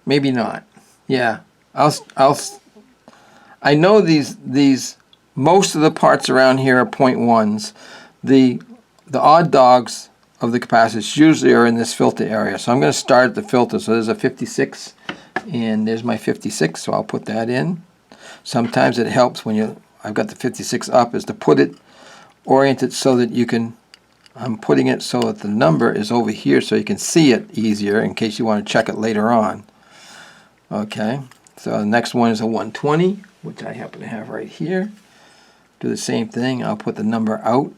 Maybe not. Yeah, I know these most of the parts around here are 0.1s. The odd dogs of the capacitors usually are in this filter area. So I'm going to start at the filter. So there's a 56, and there's my 56. So I'll put that in. Sometimes it helps when I've got the 56 up, is to put it oriented so that you can. I'm putting it so that the number is over here, so you can see it easier in case you want to check it later on. Okay. So the next one is a 120, which I happen to have right here. Do the same thing. I'll put the number out.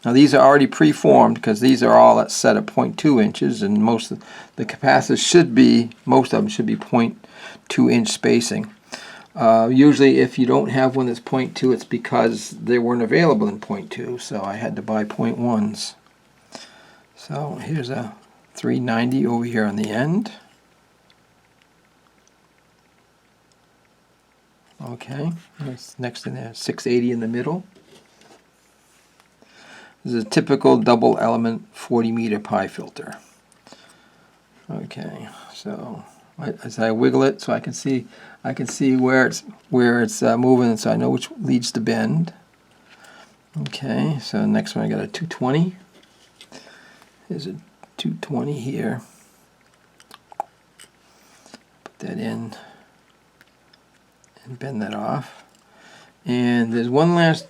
Now these are already preformed because these are all set at 0.2 inches, and most of the capacitors should be, most of them should be 0.2 inch spacing. Usually if you don't have one that's 0.2, it's because they weren't available in 0.2, so I had to buy 0.1s. So here's a 390 over here on the end. Okay, next in there, 680 in the middle. This is a typical double element 40 meter pi filter. Okay, so as I wiggle it, so I can see where it's moving, so I know which leads to bend. Okay, so next one I got a 220. There's a 220 here. Put that in and bend that off. And there's one last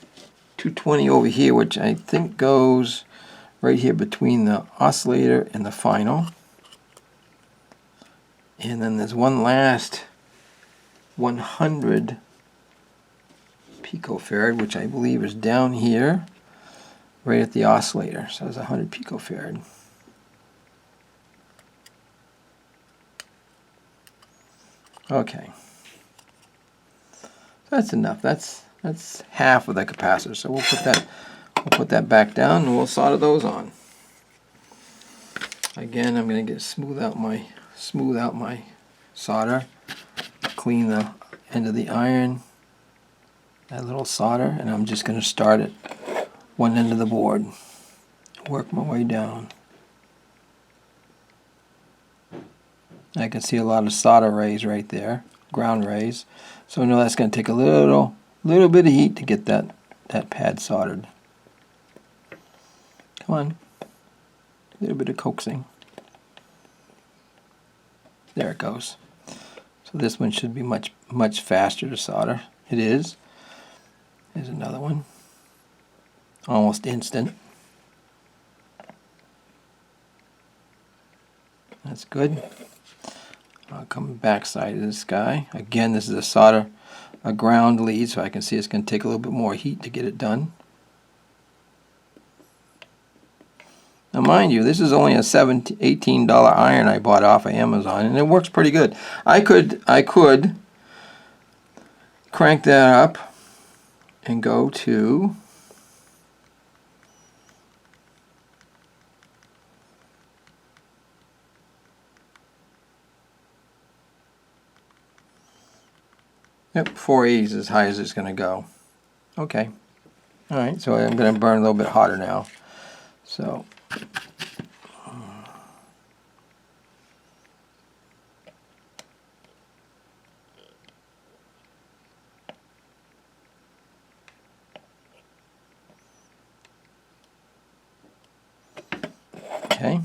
220 over here, which I think goes right here between the oscillator and the final. And then there's one last 100 picofarad, which I believe is down here, right at the oscillator. So it's 100 picofarad. Okay. That's enough. That's half of the capacitor. So we'll put that back down, and we'll solder those on. Again, I'm going to smooth out my solder, clean the end of the iron, that little solder, and I'm just going to start at one end of the board, work my way down. I can see a lot of solder rays right there, ground rays. So I know that's going to take a little bit of heat to get that pad soldered. Come on, a little bit of coaxing. There it goes. So this one should be much faster to solder. It is. Here's another one. Almost instant. That's good. I'll come back side of this guy. Again, this is a ground lead, so I can see it's going to take a little bit more heat to get it done. Now mind you, this is only a $18 iron I bought off of Amazon, and it works pretty good. I could crank that up and go to Yep, 480 is as high as it's going to go. Okay. Alright, so I'm going to burn a little bit hotter now. So, okay.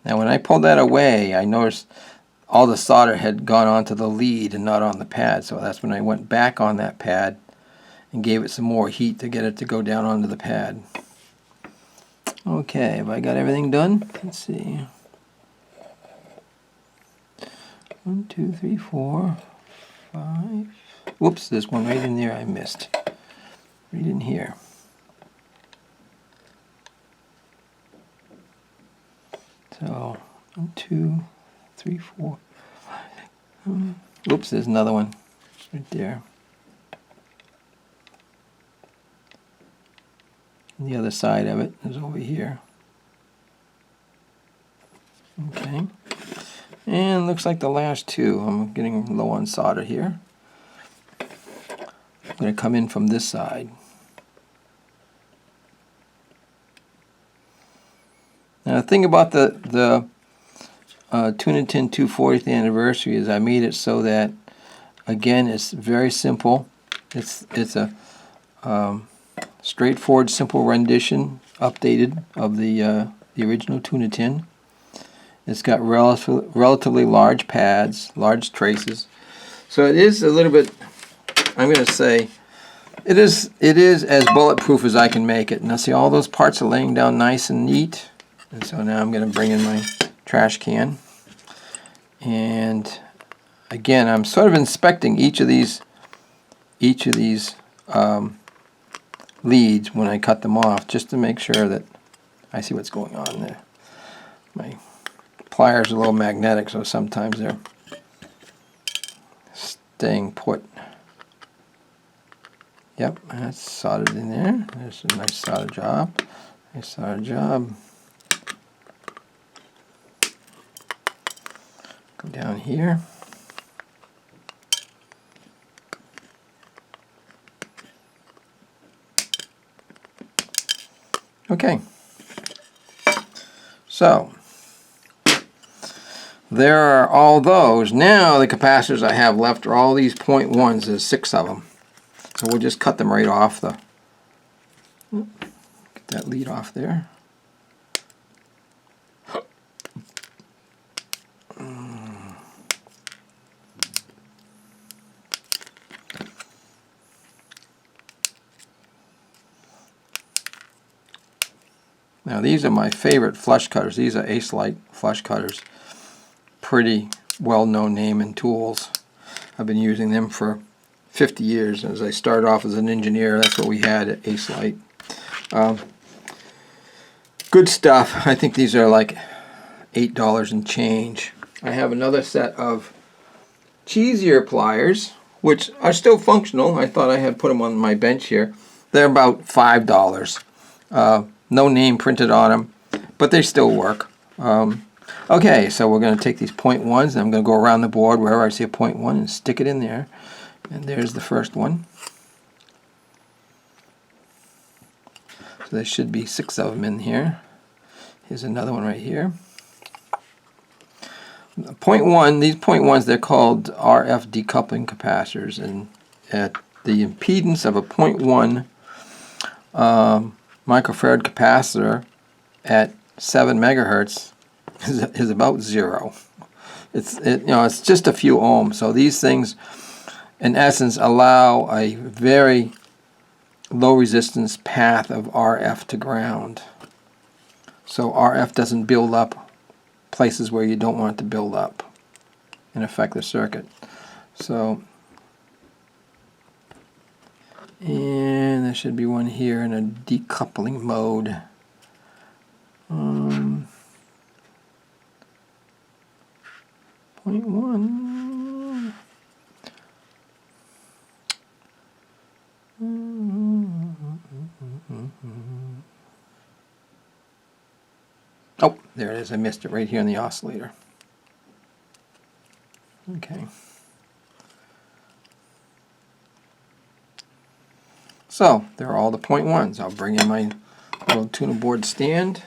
Now when I pulled that away, I noticed all the solder had gone onto the lead and not on the pad, so that's when I went back on that pad and gave it some more heat to get it to go down onto the pad. Okay, have I got everything done? Let's see. 1, 2, 3, 4, 5. Whoops, there's one right in there I missed. Right in here. So 1, 2, 3, 4, 5. Oops, there's another one right there. And the other side of it is over here. Okay. And looks like the last two. I'm getting low on solder here. going to come in from this side. Now the thing about the Tuna Tin 240th anniversary is I made it so that, again, it's very simple. It's a straightforward, simple rendition, updated of the original Tuna Tin. It's got relatively large pads, large traces. So it is a little bit, I'm going to say, it is as bulletproof as I can make it. Now see, all those parts are laying down nice and neat. And so now I'm going to bring in my trash can. And again, I'm sort of inspecting each of these leads when I cut them off, just to make sure that I see what's going on there. My pliers are a little magnetic, so sometimes they're staying put. Yep, that's soldered in there. There's a nice solder job. Nice solder job. Go down here. Okay. So there are all those. Now the capacitors I have left are all these 0.1s. There's 6 of them. So we'll just cut them right off the. Get that lead off there. Now these are my favorite flush cutters. These are Ace-Lite flush cutters. Pretty well-known name and tools. I've been using them for 50 years. As I started off as an engineer, that's what we had at Ace-Lite. Good stuff. I think these are like $8 and change. I have another set of cheesier pliers, which are still functional. I thought I had put them on my bench here. They're about $5. No name printed on them, but they still work. Okay, so we're going to take these 0.1s, and I'm going to go around the board wherever I see a 0.1 and stick it in there. And there's the first one. So there should be 6 of them in here. Here's another one right here. 0.1, these 0.1s, they're called RF decoupling capacitors, and at the impedance of a 0.1 microfarad capacitor at 7 megahertz is about 0. It's just a few ohms. So these things, in essence, allow a very low resistance path of RF to ground. So RF doesn't build up places where you don't want it to build up and affect the circuit. So, and there should be one here in a decoupling mode. 0.1. Oh, there it is. I missed it right here in the oscillator. Okay. So, there are all the 0.1s. I'll bring in my little Tuna board stand,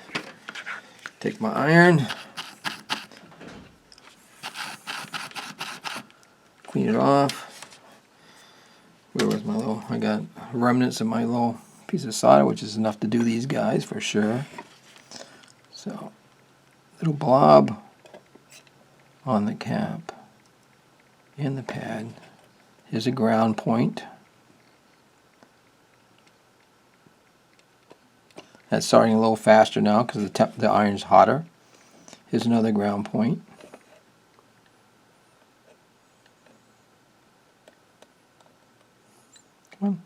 take my iron, clean it off. Where was my little, I got remnants of my little piece of solder, which is enough to do these guys for sure. So, little blob on the cap and the pad. Here's a ground point. That's starting a little faster now because the iron's hotter. Here's another ground point. Come on.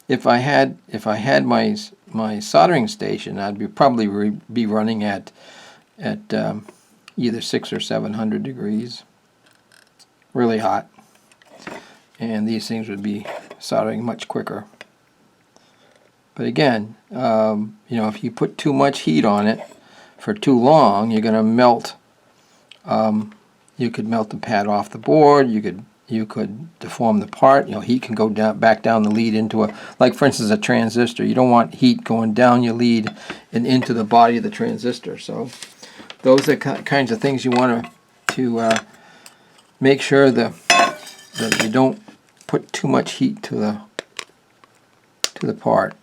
If I had my soldering station, I'd probably be running at either 600 or 700 degrees. Really hot. and these things would be soldering much quicker. But again, you know, if you put too much heat on it for too long, you're going to melt. You could melt the pad off the board. You could deform the part. You know, heat can go back down the lead into a, like for instance, a transistor. You don't want heat going down your lead and into the body of the transistor. So those are kinds of things you want to make sure that you don't put too much heat to the part.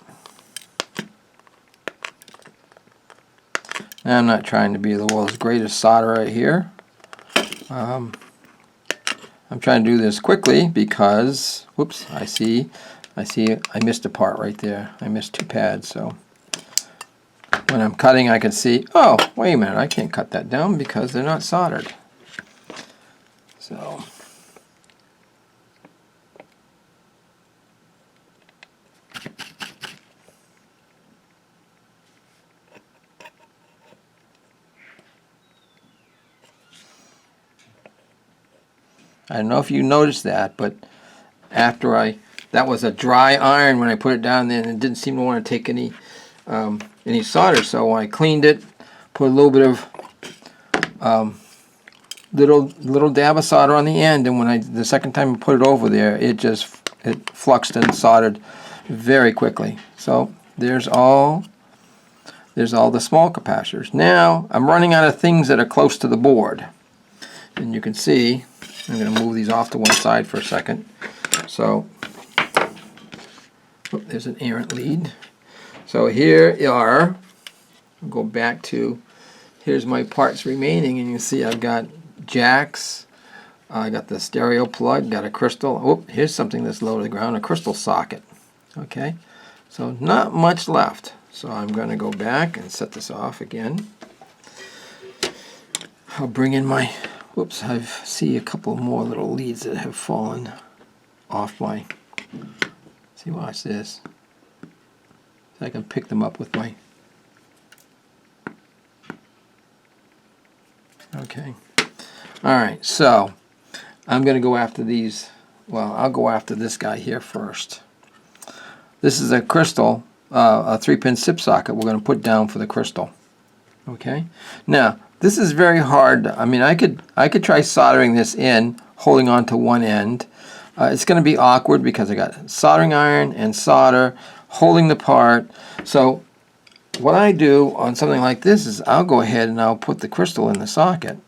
Now, I'm not trying to be the world's greatest solderer here. I'm trying to do this quickly because, whoops, I see I missed a part right there. I missed 2 pads, so when I'm cutting I can see, oh, wait a minute, I can't cut that down because they're not soldered. So I don't know if you noticed that, but after that was a dry iron when I put it down there, and it didn't seem to want to take any solder. So I cleaned it, put a little bit of little dab of solder on the end, and when the second time I put it over there, it fluxed and soldered very quickly. So there's all the small capacitors. Now I'm running out of things that are close to the board, and you can see. I'm going to move these off to one side for a second. So, there's an errant lead. So here are, I'll go back to, here's my parts remaining, and you can see I've got jacks, I got the stereo plug, got a crystal, oh, here's something that's low to the ground, a crystal socket. Okay, so not much left. So I'm going to go back and set this off again. I'll bring in my, whoops, I see a couple more little leads that have fallen off my, see, watch this. So I can pick them up with my, okay. Alright, so I'm going to go after these, well, I'll go after this guy here first. This is a crystal, a 3-pin SIP socket we're going to put down for the crystal. Okay, now this is very hard. I mean, I could try soldering this in, holding on to one end. It's going to be awkward because I got soldering iron and solder holding the part. So what I do on something like this is I'll go ahead and I'll put the crystal in the socket.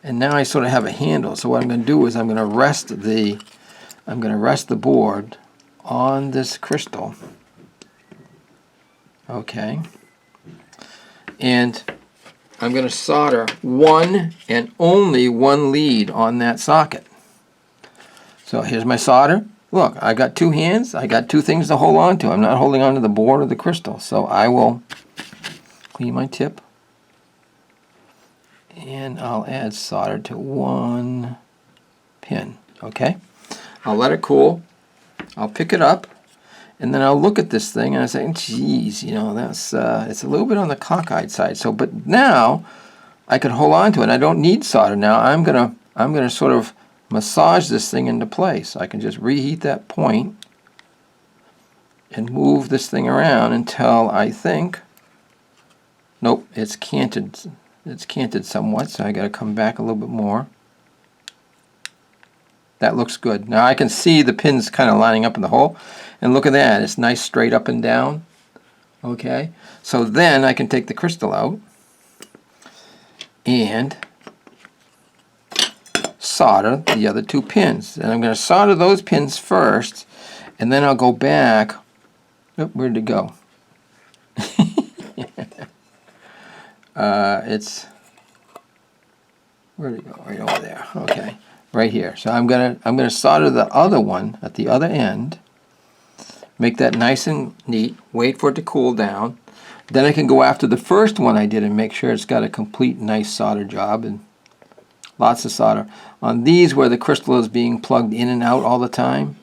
And now I sort of have a handle. So what I'm going to do is I'm going to rest the board on this crystal. Okay. And I'm going to solder one and only one lead on that socket. So here's my solder. Look, I got 2 hands. I got 2 things to hold on to. I'm not holding on to the board or the crystal. So I will clean my tip. And I'll add solder to 1 pin. Okay? I'll let it cool. I'll pick it up. And then I'll look at this thing and I say, geez, you know, that's it's a little bit on the cockeyed side. So, but now I can hold on to it. I don't need solder now. I'm gonna sort of massage this thing into place. I can just reheat that point and move this thing around until I think, nope, it's canted. It's canted somewhat, so I got to come back a little bit more. That looks good. Now I can see the pins kind of lining up in the hole. And look at that, it's nice straight up and down. Okay, so then I can take the crystal out and solder the other 2 pins. And I'm going to solder those pins first, and then I'll go back. Oh, where'd it go? Where'd it go? Right over there. Okay, right here. So I'm gonna solder the other one at the other end. Make that nice and neat, wait for it to cool down. Then I can go after the first one I did and make sure it's got a complete nice solder job and lots of solder. On these where the crystal is being plugged in and out all the time,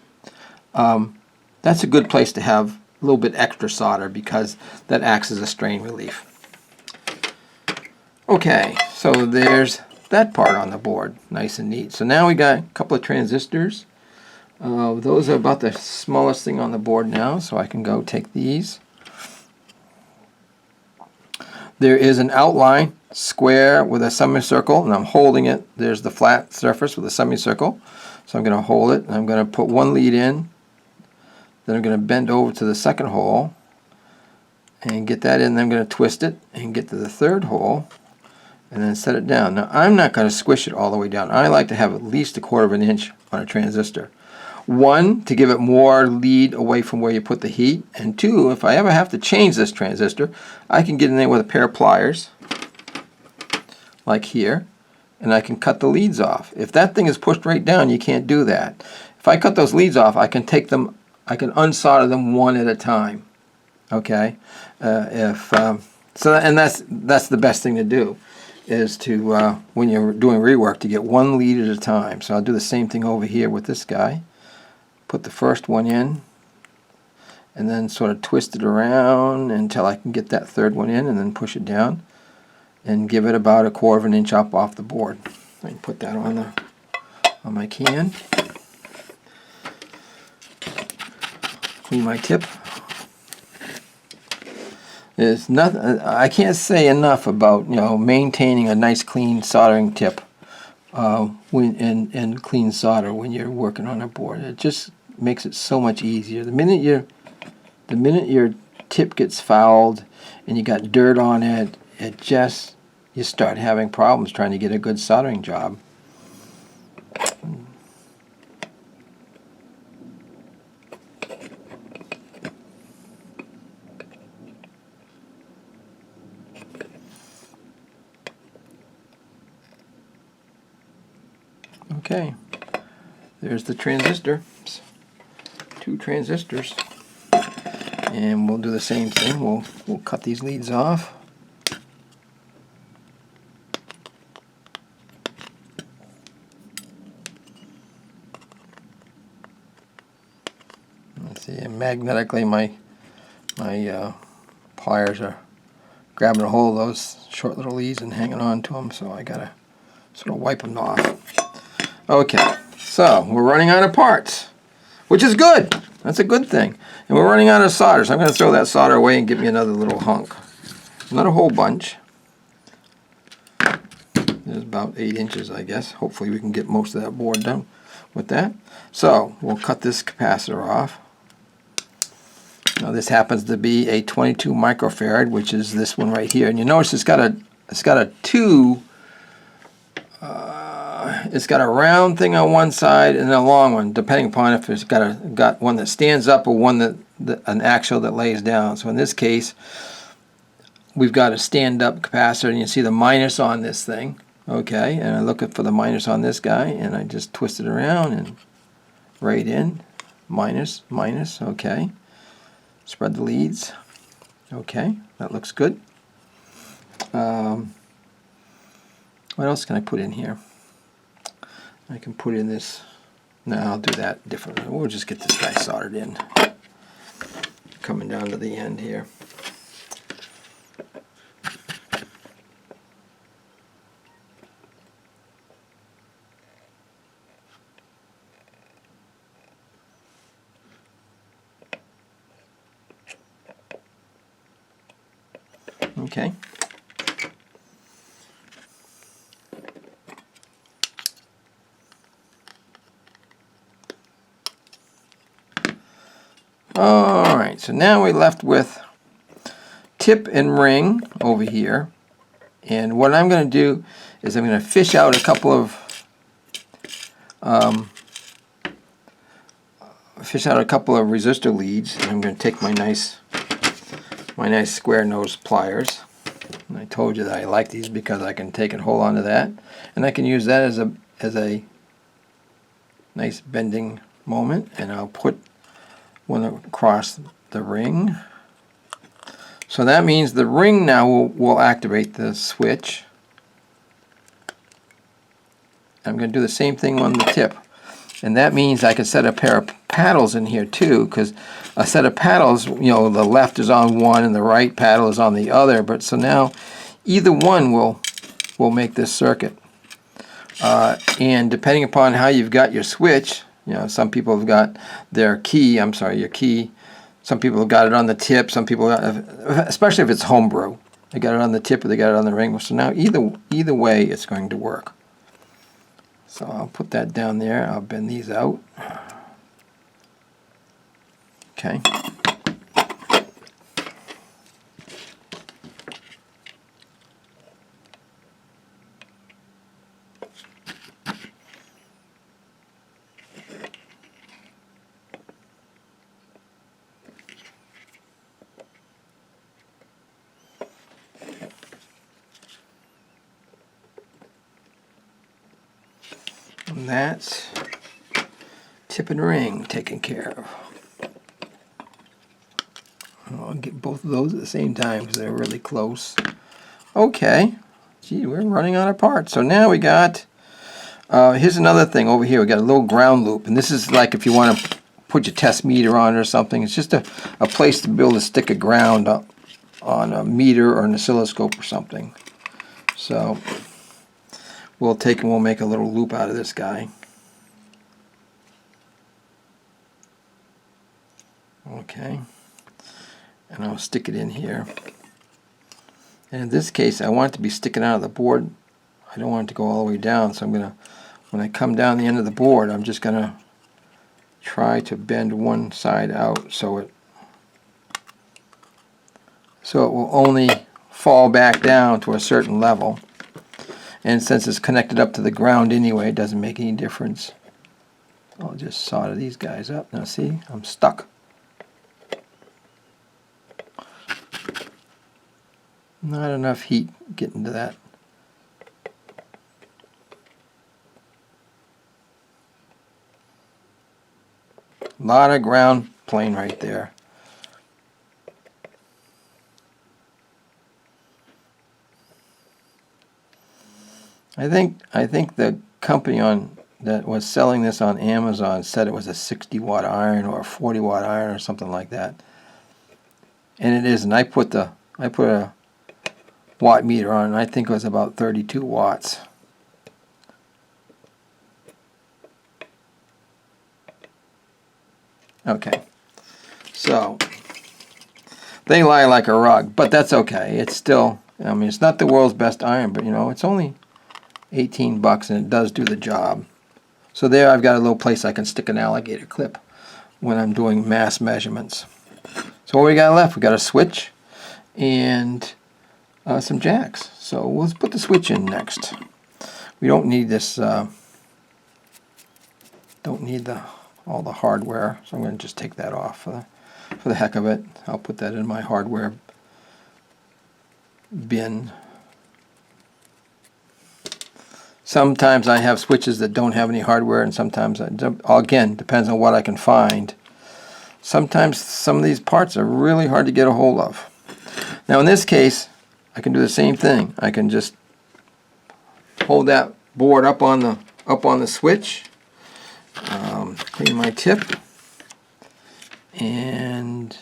that's a good place to have a little bit extra solder because that acts as a strain relief. Okay, so there's that part on the board nice and neat. So now we got a couple of transistors. Those are about the smallest thing on the board now, so I can go take these. There is an outline square with a semicircle, and I'm holding it. There's the flat surface with a semicircle. So I'm going to hold it, and I'm going to put one lead in. Then I'm going to bend over to the second hole and get that in. Then I'm going to twist it and get to the third hole and then set it down. Now I'm not going to squish it all the way down. I like to have at least 1/4 of an inch on a transistor. One, to give it more lead away from where you put the heat, and two, if I ever have to change this transistor, I can get in there with a pair of pliers, like here, and I can cut the leads off. If that thing is pushed right down, you can't do that. If I cut those leads off, I can take them, I can unsolder them one at a time. Okay, and that's the best thing to do, is to when you're doing rework, to get one lead at a time. So I'll do the same thing over here with this guy. Put the first one in, and then sort of twist it around until I can get that third one in, and then push it down, and give it about 1/4 of an inch up off the board. I can put that on my can. Clean my tip. There's nothing. I can't say enough about maintaining a nice clean soldering tip and clean solder when you're working on a board. It just makes it so much easier. The minute your tip gets fouled and you got dirt on it, you start having problems trying to get a good soldering job. Okay, there's the transistor. 2 transistors, and we'll do the same thing. We'll cut these leads off. Let's see, and magnetically my pliers are grabbing a hold of those short little leads and hanging on to them, so I gotta sort of wipe them off. Okay, so we're running out of parts, which is good. That's a good thing. And we're running out of solder, so I'm going to throw that solder away and get me another little hunk. Not a whole bunch. There's about 8 inches, I guess. Hopefully we can get most of that board done with that. So we'll cut this capacitor off. Now this happens to be a 22 microfarad, which is this one right here. And you notice it's got a it's got a round thing on one side and a long one, depending upon if it's got one that stands up or one an axle that lays down. So in this case, we've got a stand-up capacitor, and you see the minus on this thing. Okay, and I look for the minus on this guy, and I just twist it around and right in, minus, minus. Okay, spread the leads. Okay, that looks good. What else can I put in here? I can put in this. No, I'll do that differently. We'll just get this guy soldered in. Coming down to the end here. Okay. Alright, so now we're left with tip and ring over here. And what I'm going to do is I'm going to fish out a couple of resistor leads. And I'm going to take my nice square nose pliers. And I told you that I like these because I can take and hold on to that. And I can use that as a nice bending moment. And I'll put one across the ring. So that means the ring now will activate the switch. I'm going to do the same thing on the tip. And that means I can set a pair of paddles in here too, because a set of paddles, the left is on one and the right paddle is on the other. But so now either one will make this circuit. And depending upon how you've got your switch, you know, some people have got their key, your key. Some people have got it on the tip. Some people, especially if it's homebrew, they got it on the tip or they got it on the ring. So now either way, it's going to work. So I'll put that down there. I'll bend these out. Okay. And that's tip and ring taken care of. I'll get both of those at the same time because they're really close. Okay. Gee, we're running out of parts. So now we got, here's another thing over here. We got a little ground loop. And this is like if you want to put your test meter on it or something. It's just a place to be able to stick a ground up on a meter or an oscilloscope or something. So we'll take and we'll make a little loop out of this guy. Okay. And I'll stick it in here. And in this case, I want it to be sticking out of the board. I don't want it to go all the way down, so I'm going to, when I come down the end of the board, I'm just going to try to bend one side out so it will only fall back down to a certain level. And since it's connected up to the ground anyway, it doesn't make any difference. I'll just solder these guys up. Now see, I'm stuck. Not enough heat getting to that. A lot of ground plane right there. I think the company that was selling this on Amazon said it was a 60-watt iron or a 40-watt iron or something like that. And it isn't. I put a watt meter on, and I think it was about 32 watts. Okay, so they lie like a rug, but that's okay. It's still, I mean, it's not the world's best iron, but you know, it's only 18 bucks and it does do the job. So there I've got a little place I can stick an alligator clip when I'm doing mass measurements. So what we got left? We got a switch and some jacks. So let's put the switch in next. We don't need this, don't need all the hardware, so I'm going to just take that off for the heck of it. I'll put that in my hardware bin. Sometimes I have switches that don't have any hardware, and sometimes, again, depends on what I can find. Sometimes some of these parts are really hard to get a hold of. Now in this case, I can do the same thing. I can just hold that board up on the switch, clean my tip, and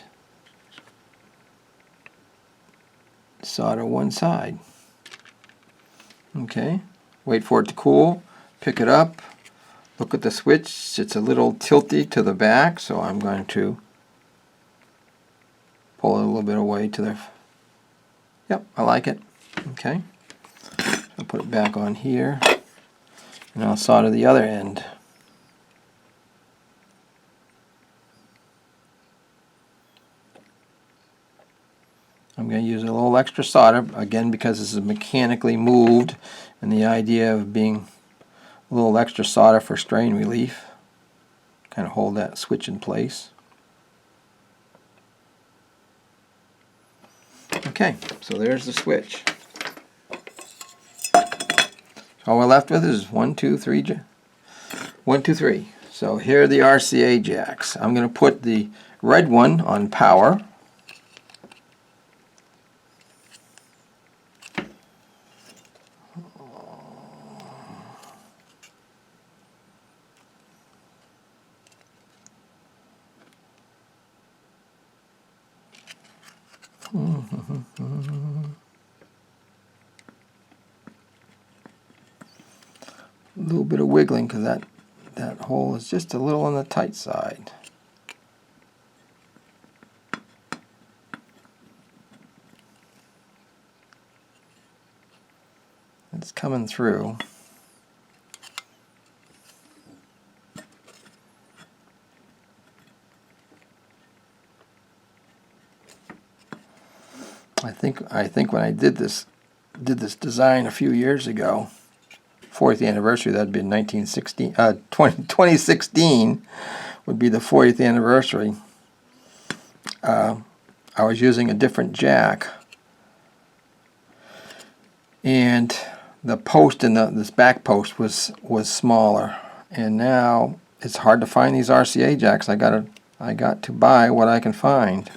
solder one side. Okay, wait for it to cool, pick it up, look at the switch. It's a little tilty to the back, so I'm going to pull it a little bit away to the, yep, I like it. Okay, I'll put it back on here, and I'll solder the other end. I'm going to use a little extra solder, again because this is mechanically moved, and the idea of being a little extra solder for strain relief. Kind of hold that switch in place. Okay, so there's the switch. All we're left with is 1, 2, 3. 1, 2, 3. So here are the RCA jacks. I'm going to put the red one on power. little bit of wiggling because that hole is just a little on the tight side. It's coming through. I think when I did this design a few years ago, 40th anniversary, that'd be 2016 would be the 40th anniversary. I was using a different jack, and the post in this back post was smaller, and now it's hard to find these RCA jacks. I got to buy what I can find.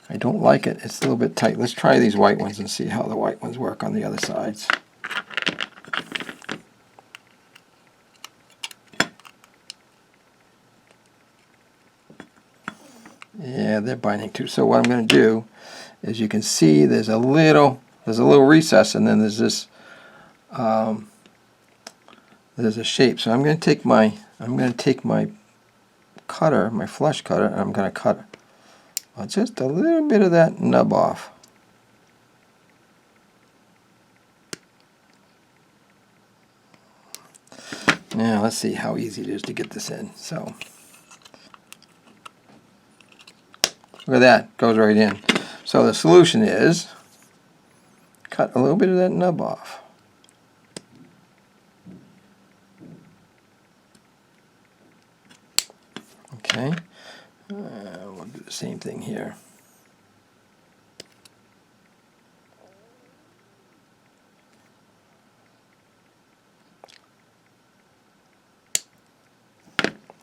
I don't like it. It's a little bit tight. Let's try these white ones and see how the white ones work on the other sides. Yeah, they're binding too. So what I'm going to do is, you can see there's a little recess, and then there's this there's a shape. So I'm going to take my cutter, my flush cutter, and I'm going to cut just a little bit of that nub off. Now let's see how easy it is to get this in. So look at that, goes right in. So the solution is cut a little bit of that nub off. Okay, we'll do the same thing here.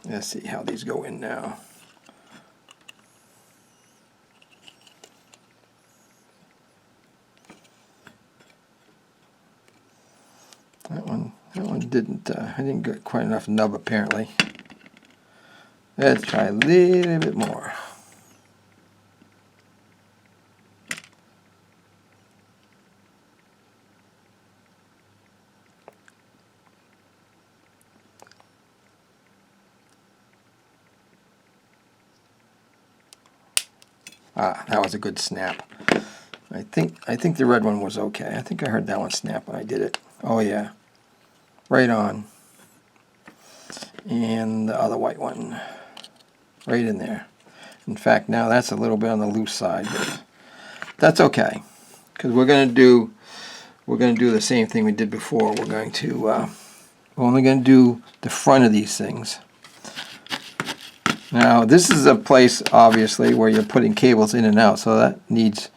Let's see how these go in now. That one didn't. I didn't get quite enough nub apparently. Let's try a little bit more. Ah, that was a good snap. I think the red one was okay. I think I heard that one snap when I did it. Oh yeah, right on. And the other white one, right in there. In fact, now that's a little bit on the loose side, but that's okay, because we're going to do the same thing we did before. We're only going to do the front of these things. Now this is a place obviously where you're putting cables in and out, so that needs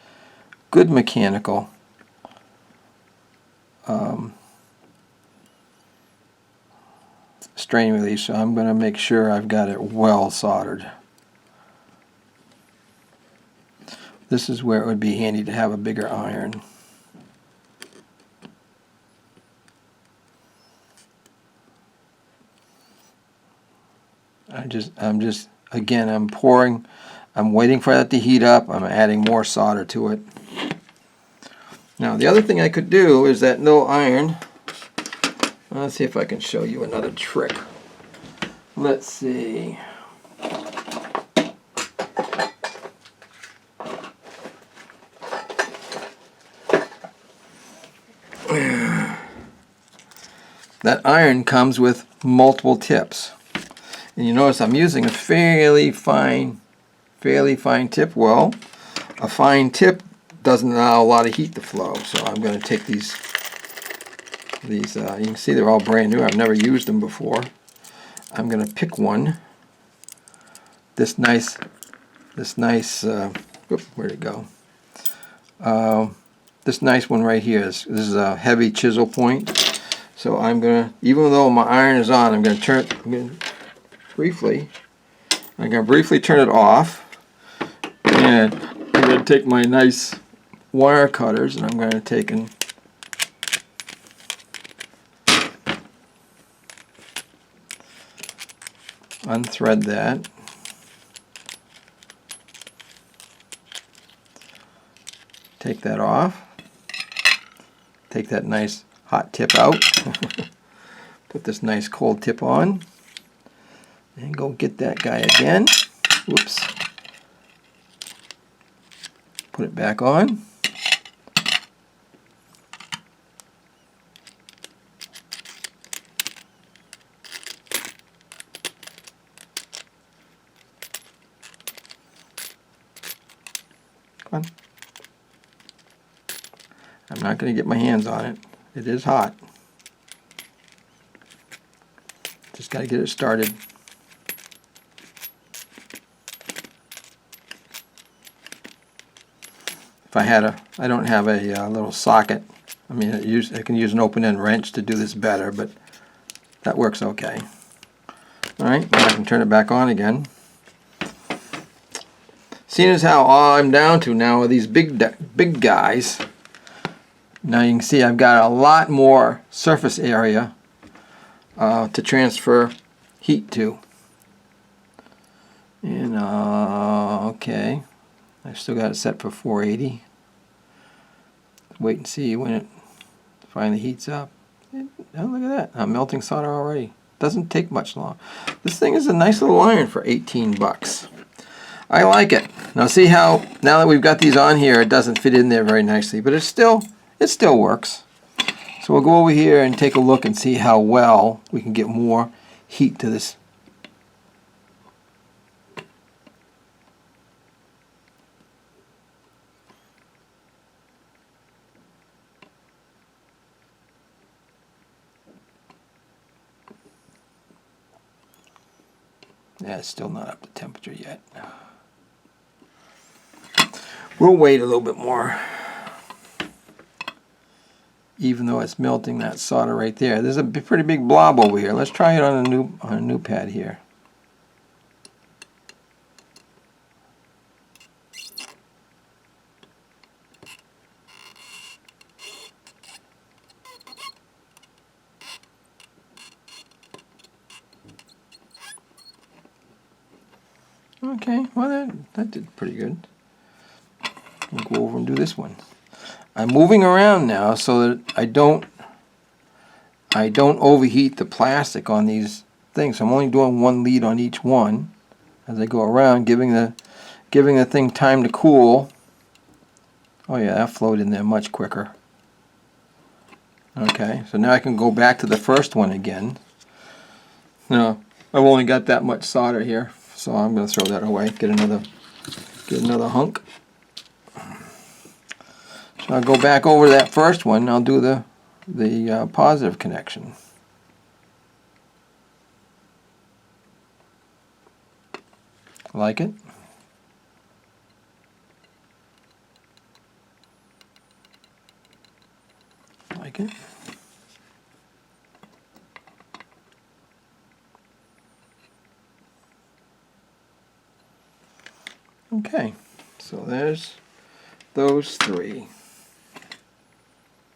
good mechanical strain release. So I'm going to make sure I've got it well soldered. This is where it would be handy to have a bigger iron. I'm pouring, I'm waiting for that to heat up, I'm adding more solder to it. Now the other thing I could do is that no iron. Let's see if I can show you another trick. Let's see. That iron comes with multiple tips. And you notice I'm using a fairly fine tip. Well, a fine tip doesn't allow a lot of heat to flow. So I'm going to take these you can see they're all brand new. I've never used them before. I'm going to pick one. This nice, where'd it go? This nice one right here. This is a heavy chisel point. So I'm going to, even though my iron is on, I'm going to briefly turn it off, and I'm going to take my nice wire cutters, and I'm going to take and unthread that. Take that off. Take that nice hot tip out. Put this nice cold tip on. And go get that guy again. Whoops. Put it back on. Come on. I'm not going to get my hands on it. It is hot. Just got to get it started. If I had I don't have a little socket. I mean, I can use an open-end wrench to do this better, but that works okay. All right, now I can turn it back on again. Seeing as how all I'm down to now are these big guys. Now you can see I've got a lot more surface area to transfer heat to. And okay, I've still got it set for 480. Wait and see when it finally heats up. Oh, look at that! I'm melting solder already. Doesn't take much long. This thing is a nice little iron for 18 bucks. I like it. Now see how now that we've got these on here, it doesn't fit in there very nicely, but it still works. So we'll go over here and take a look and see how well we can get more heat to this. Yeah, it's still not up to temperature yet. We'll wait a little bit more. Even though it's melting that solder right there. There's a pretty big blob over here. Let's try it on a new pad here. Okay, well that did pretty good. We'll go over and do this one. I'm moving around now so that I don't overheat the plastic on these things. I'm only doing one lead on each one as I go around, giving the thing time to cool. Oh yeah, that flowed in there much quicker. Okay, so now I can go back to the first one again. No, I've only got that much solder here, so I'm going to throw that away. Get another hunk. So I'll go back over that first one. I'll do the positive connection. Like it? Like it? Okay, so there's those three.